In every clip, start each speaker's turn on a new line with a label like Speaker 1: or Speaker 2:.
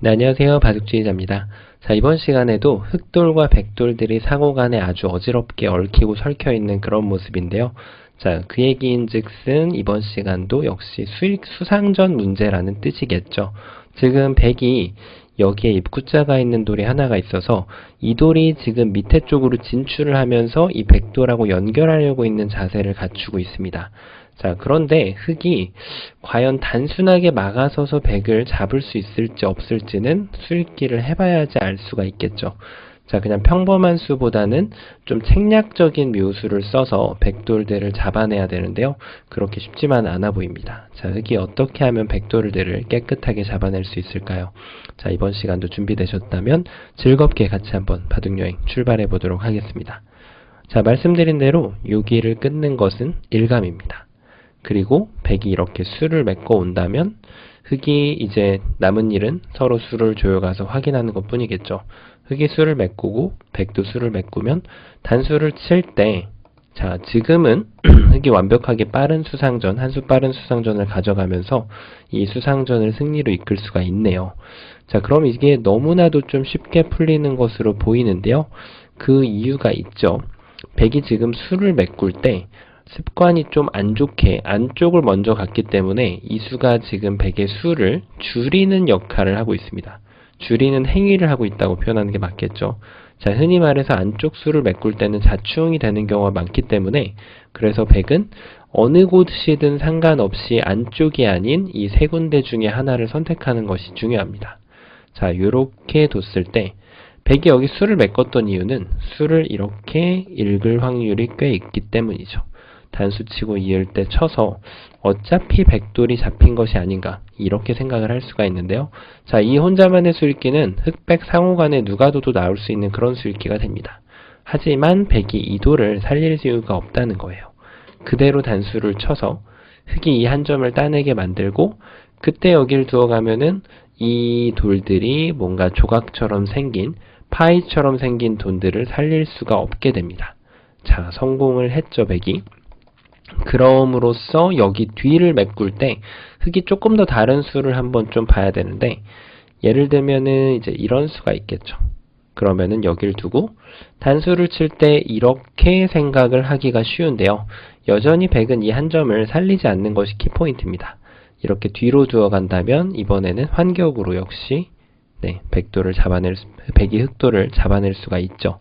Speaker 1: 네, 안녕하세요. 바둑주의자입니다. 자, 이번 시간에도 흑돌과 백돌들이 상호 간에 아주 어지럽게 얽히고 설켜 있는 그런 모습인데요. 자, 그 얘기인 즉슨 이번 시간도 역시 수상전 문제라는 뜻이겠죠. 지금 백이 여기에 입구자가 있는 돌이 하나가 있어서 이 돌이 지금 밑에 쪽으로 진출을 하면서 이 백돌하고 연결하려고 있는 자세를 갖추고 있습니다. 자, 그런데 흑이 과연 단순하게 막아서서 백을 잡을 수 있을지 없을지는 수읽기를 해봐야지 알 수가 있겠죠. 자, 그냥 평범한 수보다는 좀 책략적인 묘수를 써서 백돌들을 잡아내야 되는데요. 그렇게 쉽지만 않아 보입니다. 자, 흑이 어떻게 하면 백돌들을 깨끗하게 잡아낼 수 있을까요? 자, 이번 시간도 준비되셨다면 즐겁게 같이 한번 바둑여행 출발해 보도록 하겠습니다. 자, 말씀드린 대로 요기를 끊는 것은 일감입니다. 그리고 백이 이렇게 수를 메꿔 온다면 흑이 이제 남은 일은 서로 수를 조여가서 확인하는 것 뿐이겠죠. 흑이 수를 메꾸고 백도 수를 메꾸면 단수를 칠 때, 자, 지금은 흑이 완벽하게 빠른 수상전, 한 수 빠른 수상전을 가져가면서 이 수상전을 승리로 이끌 수가 있네요. 자, 그럼 이게 너무나도 좀 쉽게 풀리는 것으로 보이는데요. 그 이유가 있죠. 백이 지금 수를 메꿀 때 습관이 좀 안 좋게 안쪽을 먼저 갔기 때문에 이 수가 지금 백의 수를 줄이는 역할을 하고 있습니다. 줄이는 행위를 하고 있다고 표현하는 게 맞겠죠. 자, 흔히 말해서 안쪽 수를 메꿀 때는 자충이 되는 경우가 많기 때문에 그래서 백은 어느 곳이든 상관없이 안쪽이 아닌 이 세 군데 중에 하나를 선택하는 것이 중요합니다. 자, 요렇게 뒀을 때 백이 여기 수를 메꿨던 이유는 수를 이렇게 읽을 확률이 꽤 있기 때문이죠. 단수 치고 이을 때 쳐서 어차피 백돌이 잡힌 것이 아닌가 이렇게 생각을 할 수가 있는데요. 자, 이 혼자만의 수읽기는 흑백 상호 간에 누가 둬도 나올 수 있는 그런 수읽기가 됩니다. 하지만 백이 이 돌을 살릴 이유가 없다는 거예요. 그대로 단수를 쳐서 흑이 이 한 점을 따내게 만들고 그때 여기를 두어가면은 이 돌들이 뭔가 조각처럼 생긴 파이처럼 생긴 돈들을 살릴 수가 없게 됩니다. 자, 성공을 했죠, 백이. 그럼으로써 여기 뒤를 메꿀 때 흑이 조금 더 다른 수를 한번 좀 봐야 되는데 예를 들면은 이제 이런 수가 있겠죠. 그러면은 여기를 두고 단수를 칠 때 이렇게 생각을 하기가 쉬운데요. 여전히 백은 이 한 점을 살리지 않는 것이 키포인트입니다. 이렇게 뒤로 두어 간다면 이번에는 환격으로 역시 백이 흑돌을 잡아낼 수가 있죠.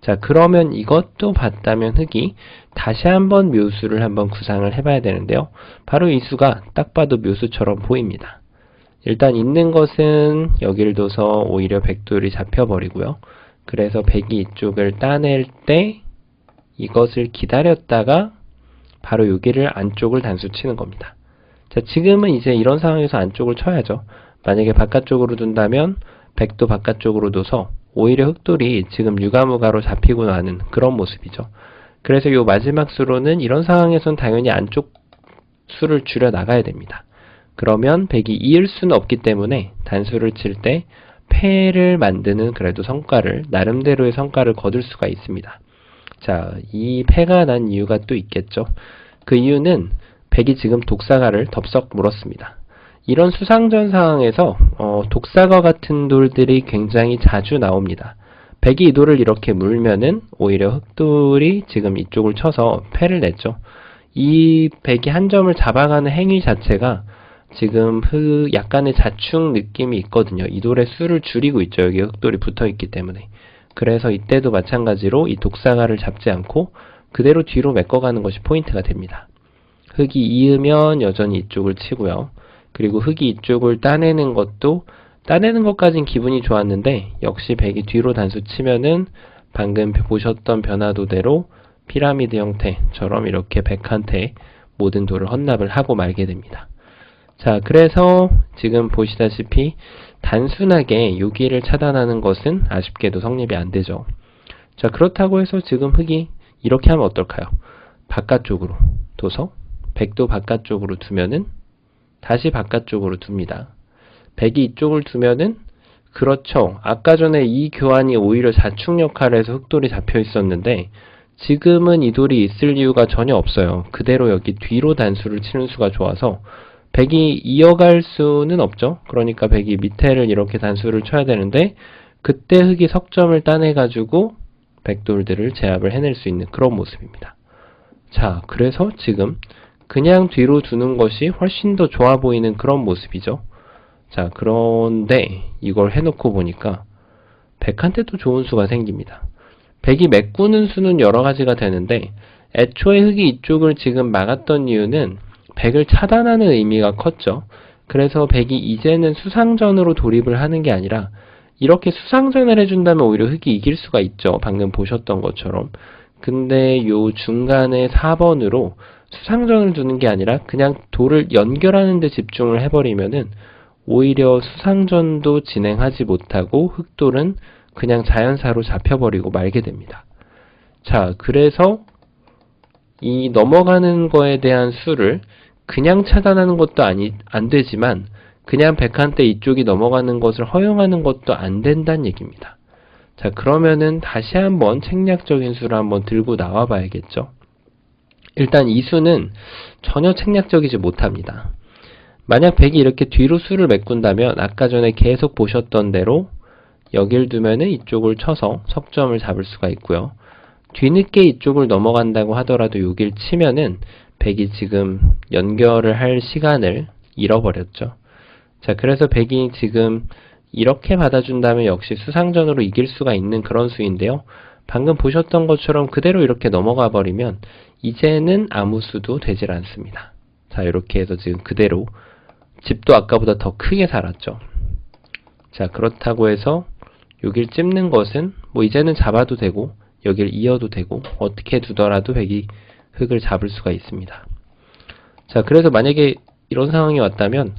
Speaker 1: 자, 그러면 이것도 봤다면 흑이 다시 한번 묘수를 한번 구상을 해봐야 되는데요. 바로 이 수가 딱 봐도 묘수처럼 보입니다. 일단 있는 것은 여기를 둬서 오히려 백돌이 잡혀버리고요. 그래서 백이 이쪽을 따낼 때 이것을 기다렸다가 바로 여기를 안쪽을 단수 치는 겁니다. 자, 지금은 이제 이런 상황에서 안쪽을 쳐야죠. 만약에 바깥쪽으로 둔다면 백도 바깥쪽으로 둬서 오히려 흑돌이 지금 유가무가로 잡히고 나는 그런 모습이죠. 그래서 이 마지막 수로는 이런 상황에선 당연히 안쪽 수를 줄여 나가야 됩니다. 그러면 백이 이을 수는 없기 때문에 단수를 칠 때 패를 만드는 그래도 성과를 나름대로의 성과를 거둘 수가 있습니다. 자, 이 패가 난 이유가 또 있겠죠. 그 이유는 백이 지금 독사가를 덥석 물었습니다. 이런 수상전 상황에서 독사과 같은 돌들이 굉장히 자주 나옵니다. 백이 이 돌을 이렇게 물면은 오히려 흑돌이 지금 이쪽을 쳐서 패를 냈죠. 이 백이 한 점을 잡아가는 행위 자체가 지금 약간의 자충 느낌이 있거든요. 이 돌의 수를 줄이고 있죠. 여기 흑돌이 붙어있기 때문에. 그래서 이때도 마찬가지로 이 독사가를 잡지 않고 그대로 뒤로 메꿔가는 것이 포인트가 됩니다. 흑이 이으면 여전히 이쪽을 치고요. 그리고 흑이 이쪽을 따내는 것까진 기분이 좋았는데 역시 백이 뒤로 단수 치면은 방금 보셨던 변화도대로 피라미드 형태처럼 이렇게 백한테 모든 돌을 헌납을 하고 말게 됩니다. 자, 그래서 지금 보시다시피 단순하게 요기를 차단하는 것은 아쉽게도 성립이 안 되죠. 자, 그렇다고 해서 지금 흑이 이렇게 하면 어떨까요? 바깥쪽으로 둬서 백도 바깥쪽으로 두면은 다시 바깥쪽으로 둡니다. 백이 이쪽을 두면은 그렇죠. 아까 전에 이 교환이 오히려 자충 역할을 해서 흑돌이 잡혀 있었는데 지금은 이 돌이 있을 이유가 전혀 없어요. 그대로 여기 뒤로 단수를 치는 수가 좋아서 백이 이어갈 수는 없죠. 그러니까 백이 밑에를 이렇게 단수를 쳐야 되는데 그때 흑이 석점을 따내가지고 백돌들을 제압을 해낼 수 있는 그런 모습입니다. 자, 그래서 지금 그냥 뒤로 두는 것이 훨씬 더 좋아 보이는 그런 모습이죠. 자, 그런데 이걸 해놓고 보니까 백한테도 좋은 수가 생깁니다. 백이 메꾸는 수는 여러 가지가 되는데 애초에 흑이 이쪽을 지금 막았던 이유는 백을 차단하는 의미가 컸죠. 그래서 백이 이제는 수상전으로 돌입을 하는 게 아니라 이렇게 수상전을 해준다면 오히려 흑이 이길 수가 있죠. 방금 보셨던 것처럼. 근데 요 중간에 4번으로 수상전을 두는 게 아니라 그냥 돌을 연결하는 데 집중을 해버리면은 오히려 수상전도 진행하지 못하고 흑돌은 그냥 자연사로 잡혀버리고 말게 됩니다. 자, 그래서 이 넘어가는 거에 대한 수를 그냥 차단하는 것도 안 되지만 그냥 백한테 이쪽이 넘어가는 것을 허용하는 것도 안 된다는 얘기입니다. 자, 그러면은 다시 한번 책략적인 수를 한번 들고 나와 봐야겠죠. 일단 이 수는 전혀 책략적이지 못합니다. 만약 백이 이렇게 뒤로 수를 메꾼다면 아까 전에 계속 보셨던 대로 여길 두면은 이쪽을 쳐서 석점을 잡을 수가 있고요. 뒤늦게 이쪽을 넘어간다고 하더라도 여길 치면은 백이 지금 연결을 할 시간을 잃어버렸죠. 자, 그래서 백이 지금 이렇게 받아준다면 역시 수상전으로 이길 수가 있는 그런 수인데요. 방금 보셨던 것처럼 그대로 이렇게 넘어가 버리면 이제는 아무 수도 되질 않습니다. 자, 이렇게 해서 지금 그대로 집도 아까보다 더 크게 살았죠. 자, 그렇다고 해서 여길 찝는 것은 뭐 이제는 잡아도 되고 여길 이어도 되고 어떻게 두더라도 백이 흑을 잡을 수가 있습니다. 자, 그래서 만약에 이런 상황이 왔다면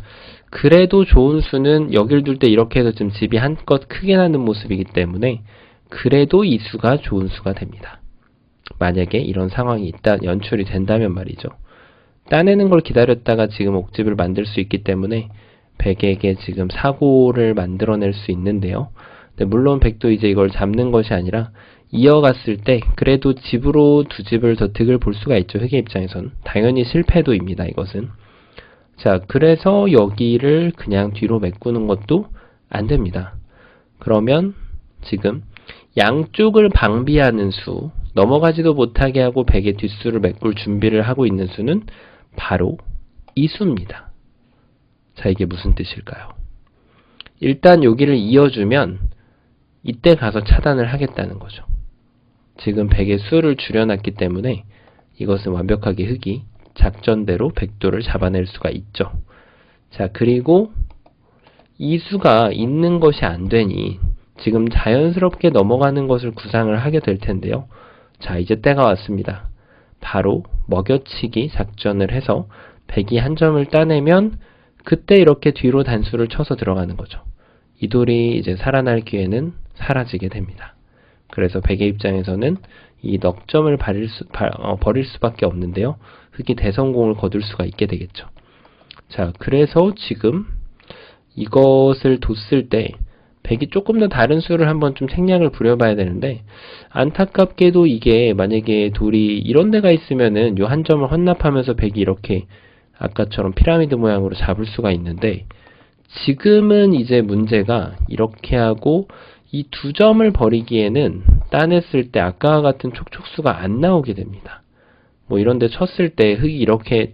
Speaker 1: 그래도 좋은 수는 여길 둘 때 이렇게 해서 지금 집이 한껏 크게 나는 모습이기 때문에 그래도 이 수가 좋은 수가 됩니다. 만약에 이런 상황이 연출이 된다면 말이죠. 따내는 걸 기다렸다가 지금 옥집을 만들 수 있기 때문에 백에게 지금 사고를 만들어낼 수 있는데요. 근데 물론 백도 이제 이걸 잡는 것이 아니라 이어갔을 때 그래도 집으로 두 집을 더 득을 볼 수가 있죠. 흑의 입장에선. 당연히 실패도입니다. 이것은. 자, 그래서 여기를 그냥 뒤로 메꾸는 것도 안 됩니다. 그러면 지금 양쪽을 방비하는 수, 넘어가지도 못하게 하고 백의 뒷수를 메꿀 준비를 하고 있는 수는 바로 이 수입니다. 자, 이게 무슨 뜻일까요? 일단 여기를 이어주면 이때 가서 차단을 하겠다는 거죠. 지금 백의 수를 줄여놨기 때문에 이것은 완벽하게 흑이 작전대로 백도를 잡아낼 수가 있죠. 자, 그리고 이 수가 있는 것이 안 되니 지금 자연스럽게 넘어가는 것을 구상을 하게 될 텐데요. 자, 이제 때가 왔습니다. 바로 먹여치기 작전을 해서 백이 한 점을 따내면 그때 이렇게 뒤로 단수를 쳐서 들어가는 거죠. 이 돌이 이제 살아날 기회는 사라지게 됩니다. 그래서 백의 입장에서는 이 넉점을 버릴 수밖에 없는데요. 흑이 대성공을 거둘 수가 있게 되겠죠. 자, 그래서 지금 이것을 뒀을 때 백이 조금 더 다른 수를 한번 좀 생략을 부려봐야 되는데 안타깝게도 이게 만약에 돌이 이런 데가 있으면은 요 한 점을 헌납하면서 백이 이렇게 아까처럼 피라미드 모양으로 잡을 수가 있는데 지금은 이제 문제가 이렇게 하고 이 두 점을 버리기에는 따냈을 때 아까와 같은 촉촉수가 안 나오게 됩니다. 뭐 이런 데 쳤을 때 흑이 이렇게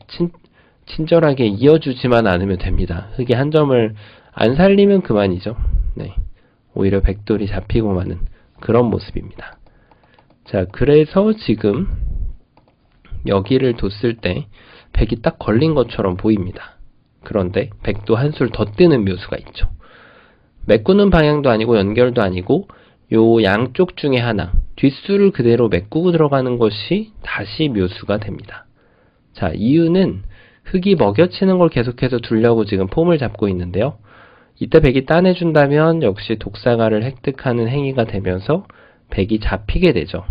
Speaker 1: 친절하게 이어주지만 않으면 됩니다. 흑이 한 점을 안 살리면 그만이죠. 네. 오히려 백돌이 잡히고 마는 그런 모습입니다. 자, 그래서 지금 여기를 뒀을 때 백이 딱 걸린 것처럼 보입니다. 그런데 백도 한술 더 뜨는 묘수가 있죠. 메꾸는 방향도 아니고 연결도 아니고 요 양쪽 중에 하나, 뒷수를 그대로 메꾸고 들어가는 것이 다시 묘수가 됩니다. 자, 이유는 흑이 먹여치는 걸 계속해서 두려고 지금 폼을 잡고 있는데요. 이때 백이 따내준다면 역시 독사가를 획득하는 행위가 되면서 백이 잡히게 되죠.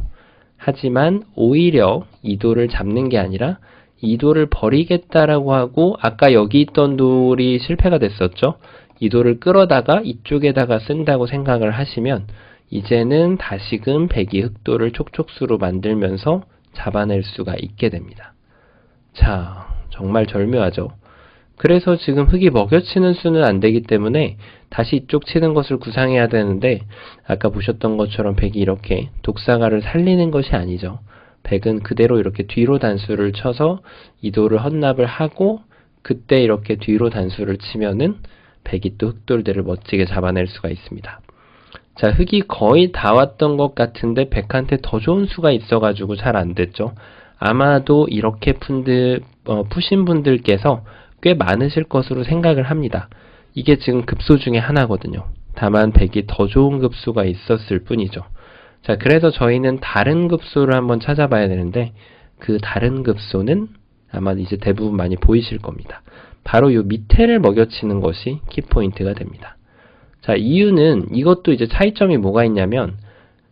Speaker 1: 하지만 오히려 이 돌을 잡는 게 아니라 이 돌을 버리겠다라고 하고 아까 여기 있던 돌이 실패가 됐었죠. 이 돌을 끌어다가 이쪽에다가 쓴다고 생각을 하시면 이제는 다시금 백이 흑돌을 촉촉수로 만들면서 잡아낼 수가 있게 됩니다. 자, 정말 절묘하죠. 그래서 지금 흙이 먹여치는 수는 안 되기 때문에 다시 이쪽 치는 것을 구상해야 되는데, 아까 보셨던 것처럼 백이 이렇게 독사가를 살리는 것이 아니죠. 백은 그대로 이렇게 뒤로 단수를 쳐서 이도를 헌납을 하고, 그때 이렇게 뒤로 단수를 치면은 백이 또 흑돌들을 멋지게 잡아낼 수가 있습니다. 자, 흙이 거의 다 왔던 것 같은데 백한테 더 좋은 수가 있어가지고 잘 안 됐죠. 아마도 이렇게 푸신 분들께서 꽤 많으실 것으로 생각을 합니다. 이게 지금 급소 중에 하나거든요. 다만 백이 더 좋은 급소가 있었을 뿐이죠. 자, 그래서 저희는 다른 급소를 한번 찾아봐야 되는데, 그 다른 급소는 아마 이제 대부분 많이 보이실 겁니다. 바로 요 밑에를 먹여치는 것이 키포인트가 됩니다. 자, 이유는 이것도 이제 차이점이 뭐가 있냐면,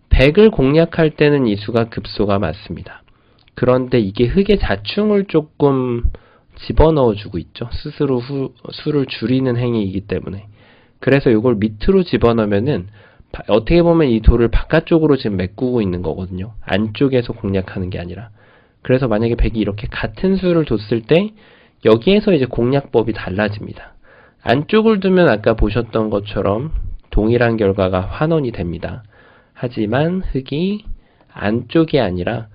Speaker 1: 100을 공략할 때는 이 수가 급소가 맞습니다. 그런데 이게 흙의 자충을 조금 집어넣어 주고 있죠. 스스로 수를 줄이는 행위이기 때문에. 그래서 이걸 밑으로 집어넣으면은 어떻게 보면 이 돌을 바깥쪽으로 지금 메꾸고 있는 거거든요. 안쪽에서 공략하는 게 아니라. 그래서 만약에 백이 이렇게 같은 수를 뒀을 때 여기에서 이제 공략법이 달라집니다. 안쪽을 두면 아까 보셨던 것처럼 동일한 결과가 환원이 됩니다. 하지만 흙이 안쪽이 아니라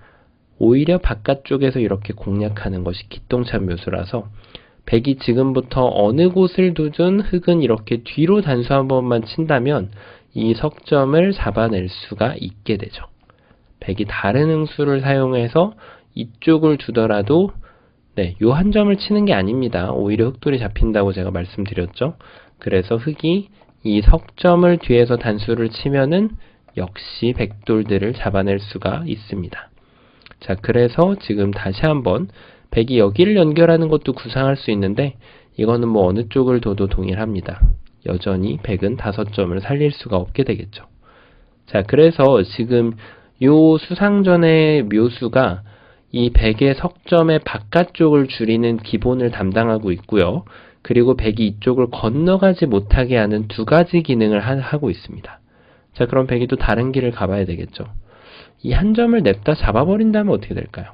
Speaker 1: 오히려 바깥쪽에서 이렇게 공략하는 것이 기똥찬 묘수라서 백이 지금부터 어느 곳을 두든 흙은 이렇게 뒤로 단수 한 번만 친다면 이 석점을 잡아낼 수가 있게 되죠. 백이 다른 응수를 사용해서 이쪽을 두더라도 요 한 점을 치는 게 아닙니다. 오히려 흑돌이 잡힌다고 제가 말씀드렸죠. 그래서 흙이 이 석점을 뒤에서 단수를 치면은 역시 백돌들을 잡아낼 수가 있습니다. 자, 그래서 지금 다시 한번 백이 여기를 연결하는 것도 구상할 수 있는데, 이거는 뭐 어느 쪽을 둬도 동일합니다. 여전히 백은 5점을 살릴 수가 없게 되겠죠. 자, 그래서 지금 요 수상전의 묘수가 이 백의 석점의 바깥쪽을 줄이는 기본을 담당하고 있고요. 그리고 백이 이쪽을 건너가지 못하게 하는 두 가지 기능을 하고 있습니다. 자, 그럼 백이 또 다른 길을 가봐야 되겠죠. 이 한 점을 냅다 잡아버린다면 어떻게 될까요?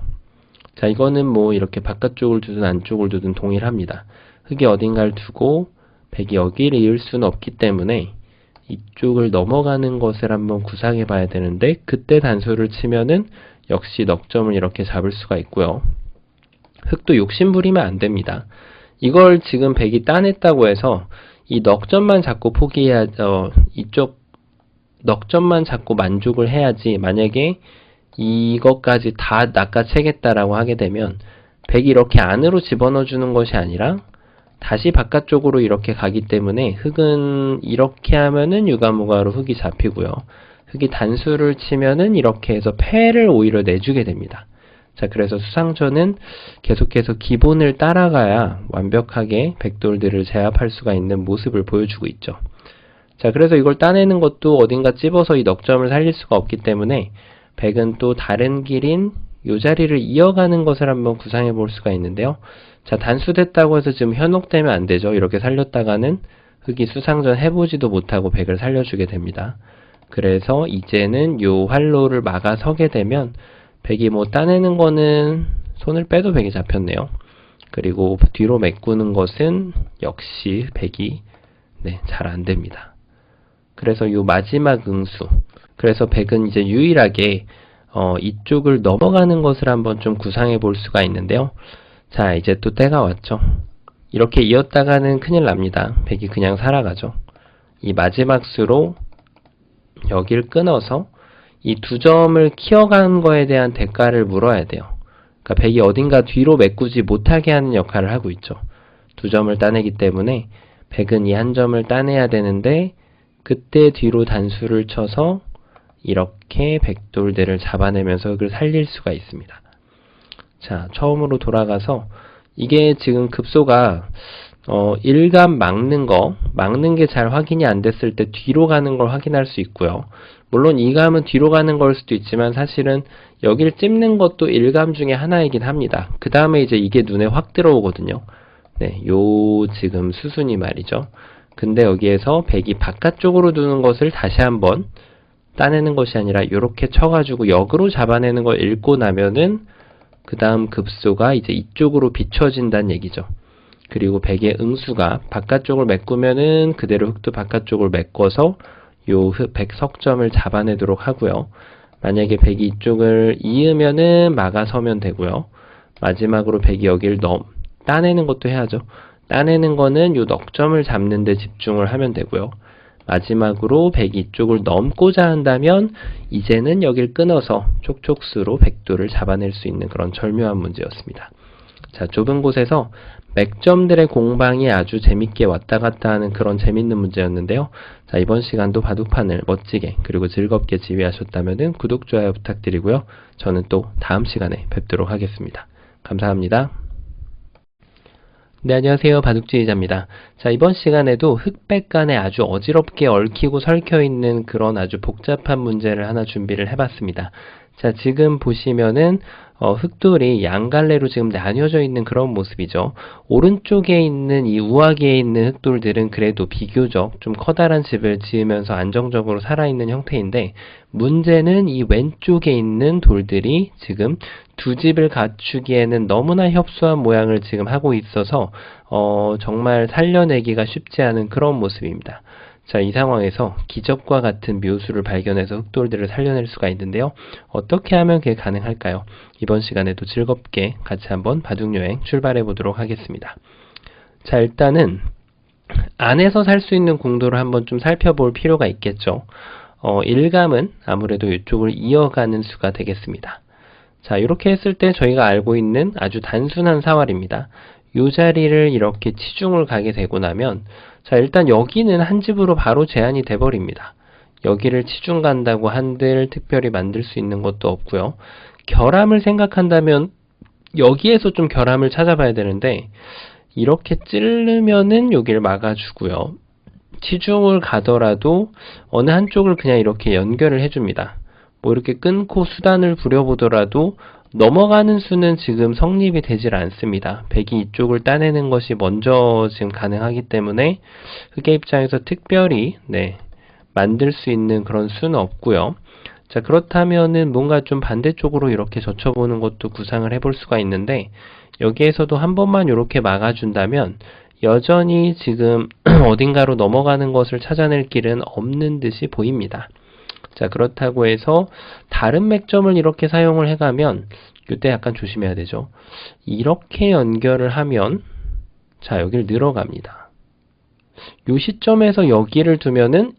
Speaker 1: 자, 이거는 뭐 이렇게 바깥쪽을 두든 안쪽을 두든 동일합니다. 흙이 어딘가를 두고 백이 여기를 이을 수는 없기 때문에 이쪽을 넘어가는 것을 한번 구상해 봐야 되는데, 그때 단수를 치면은 역시 넉점을 이렇게 잡을 수가 있고요. 흙도 욕심부리면 안 됩니다. 이걸 지금 백이 따냈다고 해서 이 넉점만 잡고 이쪽 넉점만 잡고 만족을 해야지, 만약에 이것까지 다 낚아채겠다라고 하게 되면 백이 이렇게 안으로 집어넣어 주는 것이 아니라 다시 바깥쪽으로 이렇게 가기 때문에 흙은 이렇게 하면은 유가무가로 흙이 잡히고요. 흙이 단수를 치면은 이렇게 해서 패를 오히려 내주게 됩니다. 자, 그래서 수상전은 계속해서 기본을 따라가야 완벽하게 백돌들을 제압할 수가 있는 모습을 보여주고 있죠. 자, 그래서 이걸 따내는 것도 어딘가 찝어서 이 넉점을 살릴 수가 없기 때문에 백은 또 다른 길인 이 자리를 이어가는 것을 한번 구상해 볼 수가 있는데요. 자, 단수됐다고 해서 지금 현혹되면 안 되죠. 이렇게 살렸다가는 흙이 수상전 해보지도 못하고 백을 살려주게 됩니다. 그래서 이제는 요 활로를 막아서게 되면 백이 뭐 따내는 거는 손을 빼도 백이 잡혔네요. 그리고 뒤로 메꾸는 것은 역시 백이 잘 안 됩니다. 그래서 요 마지막 응수, 그래서 백은 이제 유일하게 이쪽을 넘어가는 것을 한번 좀 구상해 볼 수가 있는데요. 자, 이제 또 때가 왔죠. 이렇게 이었다가는 큰일 납니다. 백이 그냥 살아가죠. 이 마지막 수로 여기를 끊어서 이 두 점을 키워간 거에 대한 대가를 물어야 돼요. 그러니까 백이 어딘가 뒤로 메꾸지 못하게 하는 역할을 하고 있죠. 두 점을 따내기 때문에 백은 이 한 점을 따내야 되는데, 그때 뒤로 단수를 쳐서 이렇게 백돌들을 잡아내면서 그걸 살릴 수가 있습니다. 자, 처음으로 돌아가서 이게 지금 급소가 일감 막는 게 잘 확인이 안 됐을 때 뒤로 가는 걸 확인할 수 있고요. 물론 이감은 뒤로 가는 걸 수도 있지만 사실은 여기를 찝는 것도 일감 중에 하나이긴 합니다. 그 다음에 이제 이게 눈에 확 들어오거든요. 네, 요 지금 수순이 말이죠. 근데 여기에서 백이 바깥쪽으로 두는 것을 다시 한번 따내는 것이 아니라 이렇게 쳐가지고 역으로 잡아내는 걸 읽고 나면은 그 다음 급소가 이제 이쪽으로 비춰진다는 얘기죠. 그리고 100의 응수가 바깥쪽을 메꾸면은 그대로 흑도 바깥쪽을 메꿔서 요 100 석점을 잡아내도록 하고요. 만약에 100이 이쪽을 이으면은 막아서면 되고요. 마지막으로 100이 여기를 따내는 것도 해야죠. 따내는 거는 요 넉점을 잡는 데 집중을 하면 되고요. 마지막으로 100이 이쪽을 넘고자 한다면 이제는 여길 끊어서 촉촉수로 100도를 잡아낼 수 있는 그런 절묘한 문제였습니다. 자, 좁은 곳에서 맥점들의 공방이 아주 재밌게 왔다 갔다 하는 그런 재밌는 문제였는데요. 자, 이번 시간도 바둑판을 멋지게 그리고 즐겁게 지휘하셨다면 구독, 좋아요 부탁드리고요. 저는 또 다음 시간에 뵙도록 하겠습니다. 감사합니다. 네, 안녕하세요. 바둑지휘자입니다. 자, 이번 시간에도 흑백 간에 아주 어지럽게 얽히고 설켜 있는 그런 아주 복잡한 문제를 하나 준비를 해봤습니다. 자, 지금 보시면은 흑돌이 양갈래로 지금 나뉘어져 있는 그런 모습이죠. 오른쪽에 있는 이 우아기에 있는 흑돌들은 그래도 비교적 좀 커다란 집을 지으면서 안정적으로 살아있는 형태인데, 문제는 이 왼쪽에 있는 돌들이 지금 두 집을 갖추기에는 너무나 협소한 모양을 지금 하고 있어서 정말 살려내기가 쉽지 않은 그런 모습입니다. 자, 이 상황에서 기적과 같은 묘수를 발견해서 흑돌들을 살려낼 수가 있는데요. 어떻게 하면 그게 가능할까요? 이번 시간에도 즐겁게 같이 한번 바둑여행 출발해 보도록 하겠습니다. 자, 일단은 안에서 살 수 있는 공도를 한번 좀 살펴볼 필요가 있겠죠. 일감은 아무래도 이쪽을 이어가는 수가 되겠습니다. 자, 이렇게 했을 때 저희가 알고 있는 아주 단순한 사활입니다. 이 자리를 이렇게 치중을 가게 되고 나면, 자, 일단 여기는 한 집으로 바로 제한이 돼 버립니다. 여기를 치중 간다고 한들 특별히 만들 수 있는 것도 없고요. 결함을 생각한다면 여기에서 좀 결함을 찾아봐야 되는데, 이렇게 찌르면은 여기를 막아주고요. 치중을 가더라도 어느 한쪽을 그냥 이렇게 연결을 해줍니다. 뭐 이렇게 끊고 수단을 부려보더라도 넘어가는 수는 지금 성립이 되질 않습니다. 100이 이쪽을 따내는 것이 먼저 지금 가능하기 때문에 흑의 입장에서 특별히 만들 수 있는 그런 수는 없고요. 자, 그렇다면은 뭔가 좀 반대쪽으로 이렇게 젖혀보는 것도 구상을 해볼 수가 있는데, 여기에서도 한 번만 이렇게 막아준다면 여전히 지금 어딘가로 넘어가는 것을 찾아낼 길은 없는 듯이 보입니다. 자, 그렇다고 해서 다른 맥점을 이렇게 사용을 해가면 이때 약간 조심해야 되죠. 이렇게 연결을 하면, 자, 여기를 늘어갑니다. 이 시점에서 여기를 두면은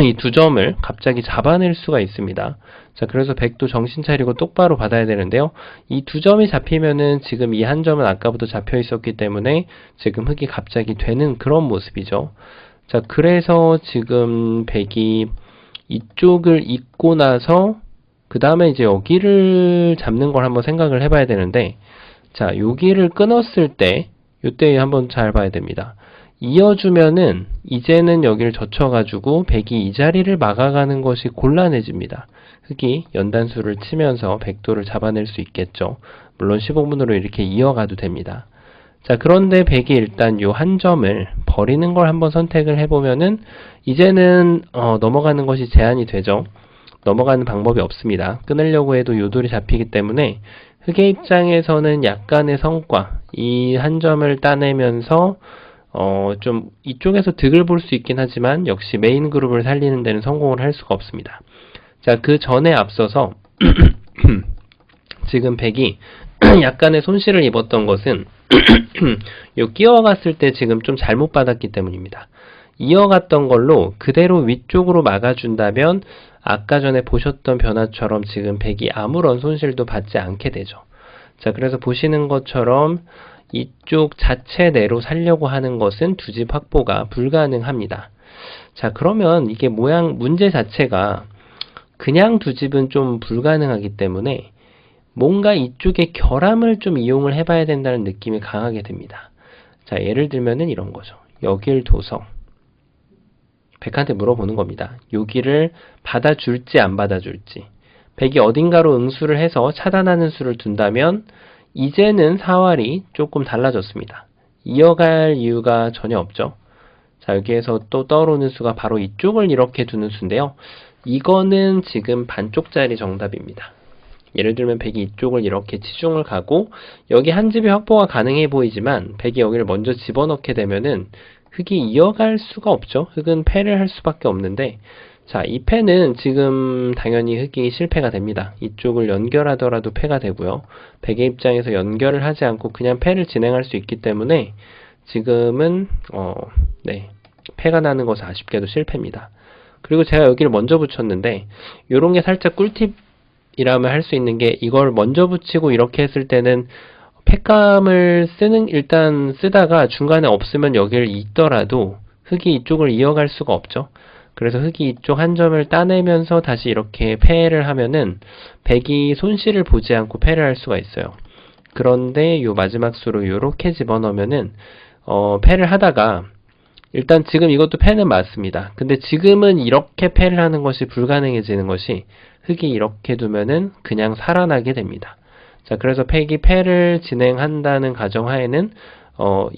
Speaker 1: 이 두 점을 갑자기 잡아낼 수가 있습니다. 자, 그래서 100도 정신 차리고 똑바로 받아야 되는데요. 이 두 점이 잡히면은 지금 이 한 점은 아까부터 잡혀 있었기 때문에 지금 흑이 갑자기 되는 그런 모습이죠. 자, 그래서 지금 100이 이쪽을 잇고 나서 그 다음에 이제 여기를 잡는 걸 한번 생각을 해봐야 되는데, 자, 여기를 끊었을 때 이때 한번 잘 봐야 됩니다. 이어주면은 이제는 여기를 젖혀가지고 100이 이 자리를 막아가는 것이 곤란해집니다. 흑이 연단수를 치면서 100도를 잡아낼 수 있겠죠. 물론 15분으로 이렇게 이어가도 됩니다. 자, 그런데 100이 일단 요 한 점을 버리는 걸 한번 선택을 해보면은 이제는 넘어가는 것이 제한이 되죠. 넘어가는 방법이 없습니다. 끊으려고 해도 요 돌이 잡히기 때문에 흑의 입장에서는 약간의 성과, 이 한 점을 따내면서 좀 이쪽에서 득을 볼 수 있긴 하지만 역시 메인 그룹을 살리는 데는 성공을 할 수가 없습니다. 자, 그 전에 앞서서 지금 100이 약간의 손실을 입었던 것은 요 끼어갔을 때 지금 좀 잘못 받았기 때문입니다. 이어갔던 걸로 그대로 위쪽으로 막아준다면 아까 전에 보셨던 변화처럼 지금 100이 아무런 손실도 받지 않게 되죠. 자, 그래서 보시는 것처럼 이쪽 자체 내로 살려고 하는 것은 두 집 확보가 불가능합니다. 자, 그러면 이게 문제 자체가 그냥 두 집은 좀 불가능하기 때문에 뭔가 이쪽에 결함을 좀 이용을 해봐야 된다는 느낌이 강하게 듭니다. 자, 예를 들면은 이런 거죠. 여길 둬서 100한테 물어보는 겁니다. 여기를 받아줄지 안 받아줄지. 100이 어딘가로 응수를 해서 차단하는 수를 둔다면 이제는 사활이 조금 달라졌습니다. 이어갈 이유가 전혀 없죠. 자, 여기에서 또 떠오르는 수가 바로 이쪽을 이렇게 두는 수인데요. 이거는 지금 반쪽짜리 정답입니다. 예를 들면 백이 이쪽을 이렇게 치중을 가고 여기 한 집이 확보가 가능해 보이지만 백이 여기를 먼저 집어넣게 되면은 흙이 이어갈 수가 없죠. 흙은 패를 할 수밖에 없는데 자, 이 패는 지금 당연히 흙이 실패가 됩니다. 이쪽을 연결하더라도 패가 되고요. 백의 입장에서 연결을 하지 않고 그냥 패를 진행할 수 있기 때문에 지금은 네, 패가 나는 것은 아쉽게도 실패입니다. 그리고 제가 여기를 먼저 붙였는데 요런 게 살짝 꿀팁이라면 할 수 있는 게 이걸 먼저 붙이고 이렇게 했을 때는 팩감을 일단 쓰다가 중간에 없으면 여기를 잇더라도 흙이 이쪽을 이어갈 수가 없죠. 그래서 흙이 이쪽 한 점을 따내면서 다시 이렇게 패를 하면은 백이 손실을 보지 않고 패를 할 수가 있어요. 그런데 요 마지막 수로 요렇게 집어넣으면은 패를 하다가 일단 지금 이것도 패는 맞습니다. 근데 지금은 이렇게 패를 하는 것이 불가능해지는 것이 흙이 이렇게 두면은 그냥 살아나게 됩니다. 자, 그래서 백이 패를 진행한다는 가정하에는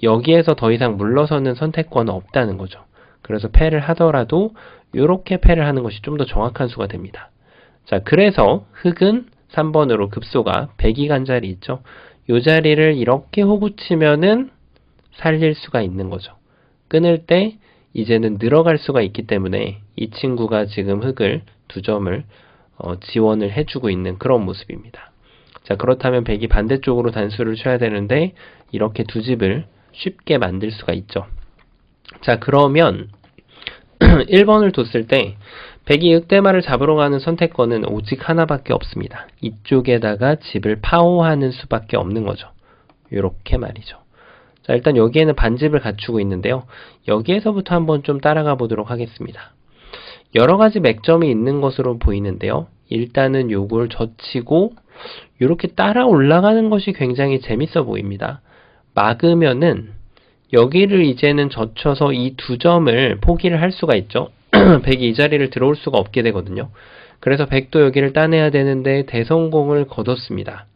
Speaker 1: 여기에서 더 이상 물러서는 선택권은 없다는 거죠. 그래서 패를 하더라도 이렇게 패를 하는 것이 좀 더 정확한 수가 됩니다. 자, 그래서 흙은 3번으로 급소가 백이 간 자리 있죠. 이 자리를 이렇게 호구치면은 살릴 수가 있는 거죠. 끊을 때 이제는 늘어갈 수가 있기 때문에 이 친구가 지금 흙을 2점을 지원을 해주고 있는 그런 모습입니다. 자, 그렇다면 백이 반대쪽으로 단수를 쳐야 되는데 이렇게 두 집을 쉽게 만들 수가 있죠. 자, 그러면 1번을 뒀을 때 백이 흑대마를 잡으러 가는 선택권은 오직 하나밖에 없습니다. 이쪽에다가 집을 파호하는 수밖에 없는 거죠. 요렇게 말이죠. 자, 일단 여기에는 반집을 갖추고 있는데요. 여기에서부터 한번 좀 따라가 보도록 하겠습니다. 여러 가지 맥점이 있는 것으로 보이는데요. 일단은 요걸 젖히고 이렇게 따라 올라가는 것이 굉장히 재밌어 보입니다. 막으면은 여기를 이제는 젖혀서 이 2점을 포기를 할 수가 있죠. 백이 이 자리를 들어올 수가 없게 되거든요. 그래서 백도 여기를 따내야 되는데 대성공을 거뒀습니다.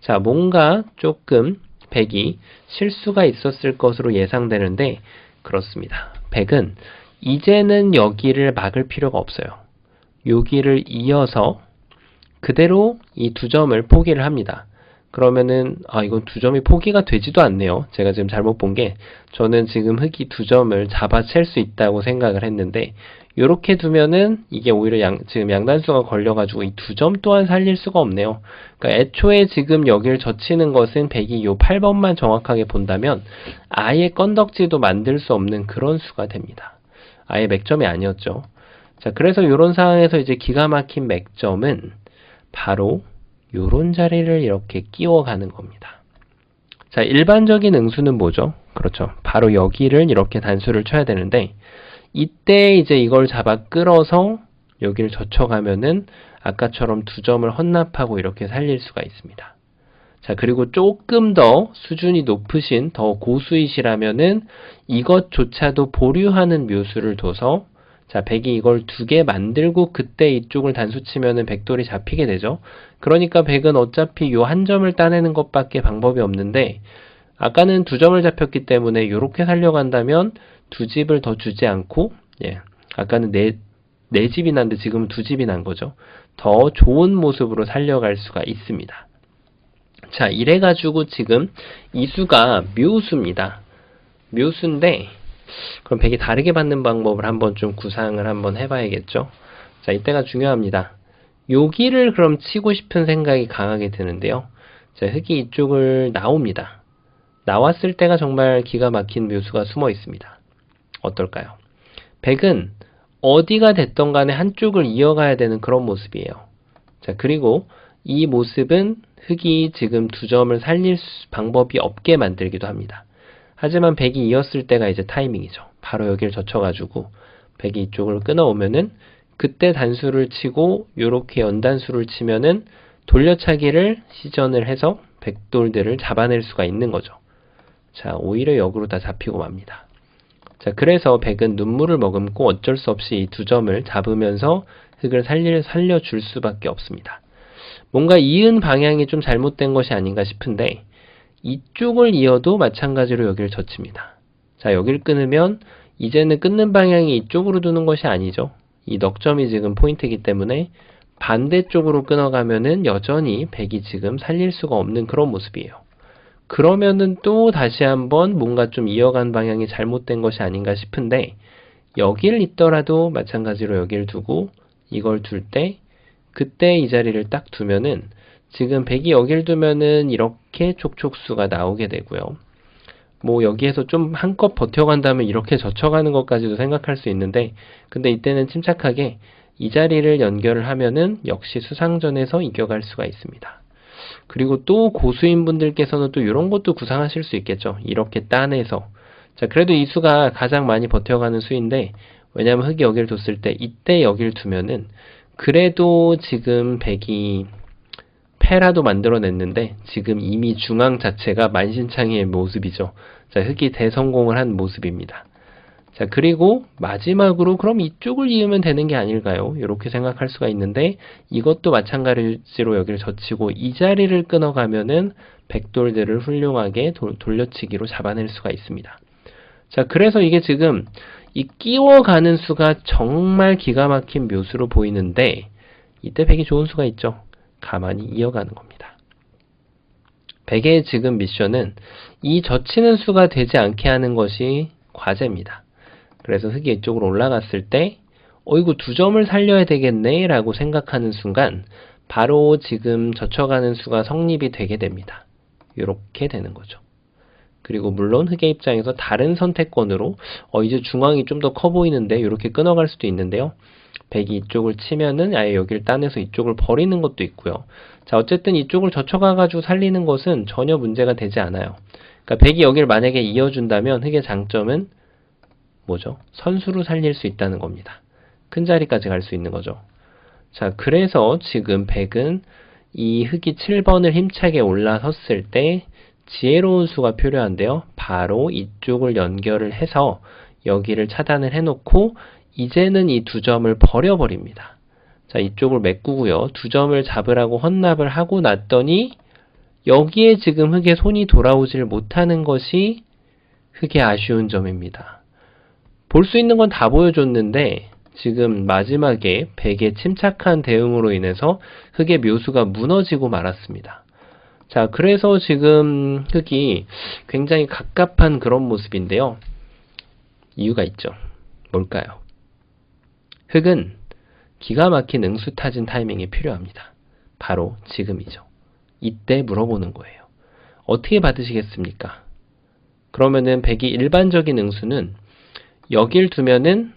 Speaker 1: 자, 뭔가 조금 백이 실수가 있었을 것으로 예상되는데 그렇습니다. 백은 이제는 여기를 막을 필요가 없어요. 여기를 이어서 그대로 이 2점을 포기를 합니다. 그러면은 이건 2점이 포기가 되지도 않네요. 제가 지금 잘못 본 게 저는 지금 흙이 2점을 잡아챌 수 있다고 생각을 했는데 요렇게 두면은 이게 오히려 지금 양단수가 걸려가지고 이 2점 또한 살릴 수가 없네요. 그러니까 애초에 지금 여기를 젖히는 것은 백이 요 8번만 정확하게 본다면 아예 건덕지도 만들 수 없는 그런 수가 됩니다. 아예 맥점이 아니었죠. 자, 그래서 요런 상황에서 이제 기가 막힌 맥점은 바로 요런 자리를 이렇게 끼워가는 겁니다. 자, 일반적인 응수는 뭐죠? 그렇죠. 바로 여기를 이렇게 단수를 쳐야 되는데 이때 이제 이걸 잡아 끌어서 여기를 젖혀가면은 아까처럼 2점을 헌납하고 이렇게 살릴 수가 있습니다. 자, 그리고 조금 더 수준이 높으신 더 고수이시라면은 이것조차도 보류하는 묘수를 둬서 자, 백이 이걸 2개 만들고 그때 이쪽을 단수 치면은 백돌이 잡히게 되죠. 그러니까 백은 어차피 요 한 점을 따내는 것밖에 방법이 없는데 아까는 2점을 잡혔기 때문에 이렇게 살려간다면 2집을 더 주지 않고 아까는 4집이 났는데 지금은 2집이 난 거죠. 더 좋은 모습으로 살려갈 수가 있습니다. 자, 이래가지고 지금 이 수가 묘수입니다. 묘수인데 그럼 백이 다르게 받는 방법을 한번 좀 구상을 한번 해봐야겠죠. 자, 이때가 중요합니다. 여기를 그럼 치고 싶은 생각이 강하게 드는데요. 자, 흙이 이쪽을 나옵니다. 나왔을 때가 정말 기가 막힌 묘수가 숨어 있습니다. 어떨까요? 백은 어디가 됐던 간에 한쪽을 이어가야 되는 그런 모습이에요. 자, 그리고 이 모습은 흙이 지금 2점을 살릴 방법이 없게 만들기도 합니다. 하지만 백이 이었을 때가 이제 타이밍이죠. 바로 여기를 젖혀가지고 백이 이쪽을 끊어오면은 그때 단수를 치고 요렇게 연단수를 치면은 돌려차기를 시전을 해서 백돌들을 잡아낼 수가 있는 거죠. 자, 오히려 역으로 다 잡히고 맙니다. 자, 그래서 백은 눈물을 머금고 어쩔 수 없이 이 2점을 잡으면서 흙을 살려줄 수밖에 없습니다. 뭔가 이은 방향이 좀 잘못된 것이 아닌가 싶은데 이쪽을 이어도 마찬가지로 여기를 젖힙니다. 자, 여기를 끊으면 이제는 끊는 방향이 이쪽으로 두는 것이 아니죠. 이 넉점이 지금 포인트이기 때문에 반대쪽으로 끊어가면은 여전히 100이 지금 살릴 수가 없는 그런 모습이에요. 그러면은 또 다시 한번 뭔가 좀 이어간 방향이 잘못된 것이 아닌가 싶은데, 여기를 있더라도 마찬가지로 여기를 두고 이걸 둘 때, 그때 이 자리를 딱 두면은 지금 100이 여기를 두면은 이렇게 촉촉수가 나오게 되고요. 뭐 여기에서 좀 한껏 버텨간다면 이렇게 젖혀가는 것까지도 생각할 수 있는데, 근데 이때는 침착하게 이 자리를 연결을 하면은 역시 수상전에서 이겨갈 수가 있습니다. 그리고 또 고수인 분들께서는 또 이런 것도 구상하실 수 있겠죠. 이렇게 따내서. 자, 그래도 이 수가 가장 많이 버텨가는 수인데, 왜냐면 흑이 여기를 뒀을 때 이때 여기를 두면은 그래도 지금 100이 패라도 만들어냈는데 지금 이미 중앙 자체가 만신창이의 모습이죠. 자, 흑이 대성공을 한 모습입니다. 자, 그리고 마지막으로 그럼 이쪽을 이으면 되는 게 아닐까요? 이렇게 생각할 수가 있는데, 이것도 마찬가지로 여기를 젖히고 이 자리를 끊어가면은 백돌들을 훌륭하게 돌려치기로 잡아낼 수가 있습니다. 자, 그래서 이게 지금 이 끼워가는 수가 정말 기가 막힌 묘수로 보이는데, 이때 100이 좋은 수가 있죠. 가만히 이어가는 겁니다. 100의 지금 미션은 이 젖히는 수가 되지 않게 하는 것이 과제입니다. 그래서 흑이 이쪽으로 올라갔을 때 이거 2점을 살려야 되겠네 라고 생각하는 순간 바로 지금 젖혀가는 수가 성립이 되게 됩니다. 이렇게 되는 거죠. 그리고 물론 흑의 입장에서 다른 선택권으로 이제 중앙이 좀 더 커 보이는데 이렇게 끊어갈 수도 있는데요. 100이 이쪽을 치면은 아예 여기를 따내서 이쪽을 버리는 것도 있고요. 자, 어쨌든 이쪽을 젖혀가가지고 살리는 것은 전혀 문제가 되지 않아요. 그러니까 100이 여기를 만약에 이어준다면 흑의 장점은 뭐죠? 선수로 살릴 수 있다는 겁니다. 큰 자리까지 갈 수 있는 거죠. 자, 그래서 지금 100은 이 흑이 7번을 힘차게 올라섰을 때 지혜로운 수가 필요한데요. 바로 이쪽을 연결을 해서 여기를 차단을 해놓고 이제는 이 2점을 버려버립니다. 자, 이쪽을 메꾸고요. 2점을 잡으라고 헌납을 하고 났더니 여기에 지금 흑의 손이 돌아오질 못하는 것이 흑의 아쉬운 점입니다. 볼 수 있는 건 다 보여줬는데 지금 마지막에 100의 침착한 대응으로 인해서 흑의 묘수가 무너지고 말았습니다. 자, 그래서 지금 흑이 굉장히 갑갑한 그런 모습인데요. 이유가 있죠. 뭘까요? 흑은 기가 막힌 응수타진 타이밍이 필요합니다. 바로 지금이죠. 이때 물어보는 거예요. 어떻게 받으시겠습니까? 그러면은 100이 일반적인 응수는 여길 두면은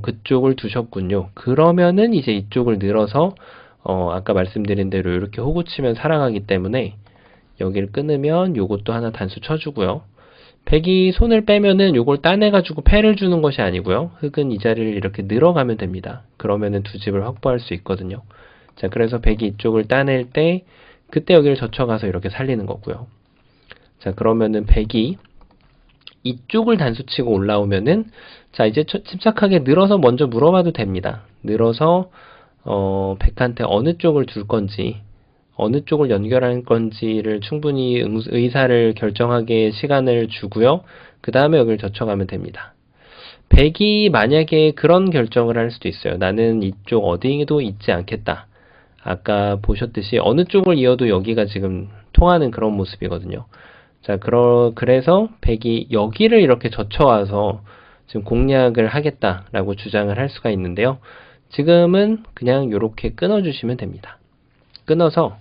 Speaker 1: 그쪽을 두셨군요. 그러면은 이제 이쪽을 늘어서 아까 말씀드린 대로 이렇게 호구치면 살아가기 때문에 여기를 끊으면 요것도 하나 단수 쳐주고요. 100이 손을 빼면은 요걸 따내가지고 패를 주는 것이 아니고요. 흑은 이 자리를 이렇게 늘어가면 됩니다. 그러면은 두 집을 확보할 수 있거든요. 자, 그래서 100이 이쪽을 따낼 때 그때 여기를 젖혀가서 이렇게 살리는 거고요. 자, 그러면은 100이 이쪽을 단수치고 올라오면은 자, 이제 침착하게 늘어서 먼저 물어봐도 됩니다. 늘어서 100한테 어느 쪽을 둘 건지 어느 쪽을 연결할 건지를 충분히 의사를 결정하게 시간을 주고요. 그 다음에 여기를 젖혀가면 됩니다. 100이 만약에 그런 결정을 할 수도 있어요. 나는 이쪽 어디에도 있지 않겠다. 아까 보셨듯이 어느 쪽을 이어도 여기가 지금 통하는 그런 모습이거든요. 자, 그래서 100이 여기를 이렇게 젖혀와서 지금 공략을 하겠다라고 주장을 할 수가 있는데요. 지금은 그냥 이렇게 끊어주시면 됩니다. 끊어서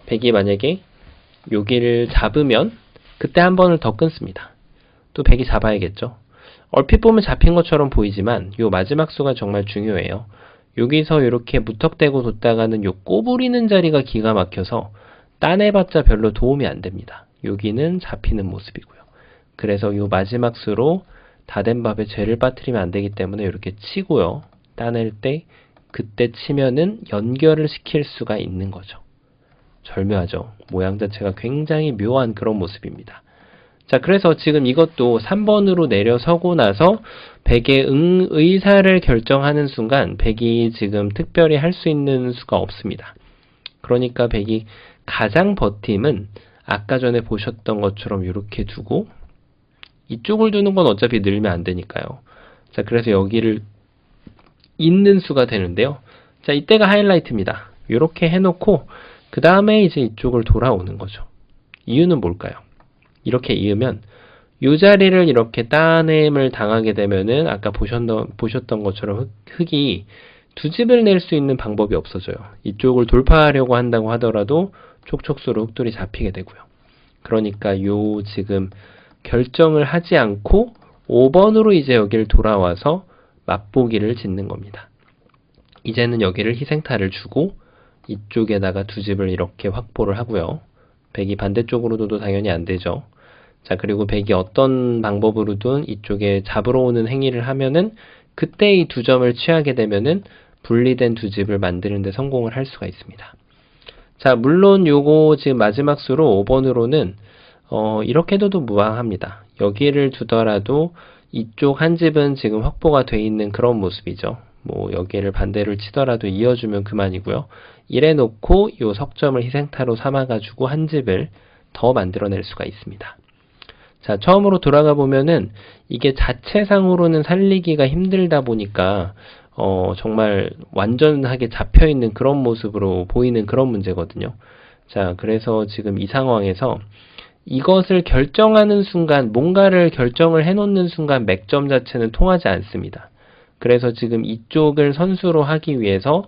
Speaker 1: 100이 만약에 여기를 잡으면 그때 한 번을 더 끊습니다. 또 100이 잡아야겠죠. 얼핏 보면 잡힌 것처럼 보이지만 요 마지막 수가 정말 중요해요. 여기서 이렇게 무턱대고 뒀다가는 요 꼬부리는 자리가 기가 막혀서 따내봤자 별로 도움이 안 됩니다. 여기는 잡히는 모습이고요. 그래서 요 마지막 수로 다 된 밥에 죄를 빠뜨리면 안 되기 때문에 이렇게 치고요. 따낼 때 그때 치면은 연결을 시킬 수가 있는 거죠. 절묘하죠. 모양 자체가 굉장히 묘한 그런 모습입니다. 자, 그래서 지금 이것도 3번으로 내려서고 나서 100의 의사를 결정하는 순간 100이 지금 특별히 할 수 있는 수가 없습니다. 그러니까 100이 가장 버팀은 아까 전에 보셨던 것처럼 이렇게 두고 이쪽을 두는 건 어차피 늘면 안 되니까요. 자, 그래서 여기를 잇는 수가 되는데요. 자, 이때가 하이라이트입니다. 이렇게 해놓고 그 다음에 이제 이쪽을 돌아오는 거죠. 이유는 뭘까요? 이렇게 이으면 이 자리를 이렇게 따냄을 당하게 되면은 아까 보셨던 것처럼 흙이 두 집을 낼 수 있는 방법이 없어져요. 이쪽을 돌파하려고 한다고 하더라도 촉촉수로 흙돌이 잡히게 되고요. 그러니까 요 지금 결정을 하지 않고 5번으로 이제 여기를 돌아와서 맛보기를 짓는 겁니다. 이제는 여기를 희생타를 주고 이쪽에다가 두 집을 이렇게 확보를 하고요. 백이 반대쪽으로도 당연히 안 되죠. 자, 그리고 백이 어떤 방법으로든 이쪽에 잡으러 오는 행위를 하면은 그때 이 두 점을 취하게 되면은 분리된 두 집을 만드는 데 성공을 할 수가 있습니다. 자, 물론 요거 지금 마지막 수로 5번으로는 이렇게 둬도 무방합니다. 여기를 두더라도 이쪽 한 집은 지금 확보가 돼 있는 그런 모습이죠. 뭐 여기를 반대를 치더라도 이어주면 그만이고요. 이래 놓고 요 석점을 희생타로 삼아가지고 한 집을 더 만들어낼 수가 있습니다. 자, 처음으로 돌아가 보면은 이게 자체상으로는 살리기가 힘들다 보니까 정말 완전하게 잡혀있는 그런 모습으로 보이는 그런 문제거든요. 자, 그래서 지금 이 상황에서 이것을 결정하는 순간, 뭔가를 결정을 해놓는 순간 맥점 자체는 통하지 않습니다. 그래서 지금 이쪽을 선수로 하기 위해서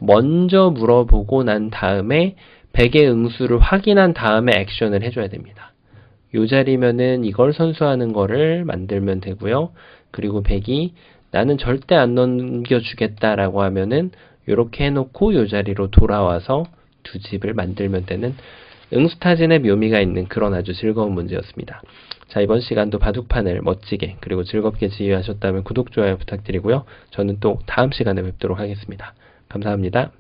Speaker 1: 먼저 물어보고 난 다음에 백의 응수를 확인한 다음에 액션을 해줘야 됩니다. 요 자리면은 이걸 선수하는 거를 만들면 되고요. 그리고 백이 나는 절대 안 넘겨주겠다라고 하면은 요렇게 해놓고 요 자리로 돌아와서 두 집을 만들면 되는 응수타진의 묘미가 있는 그런 아주 즐거운 문제였습니다. 자, 이번 시간도 바둑판을 멋지게 그리고 즐겁게 지휘하셨다면 구독, 좋아요 부탁드리고요. 저는 또 다음 시간에 뵙도록 하겠습니다. 감사합니다.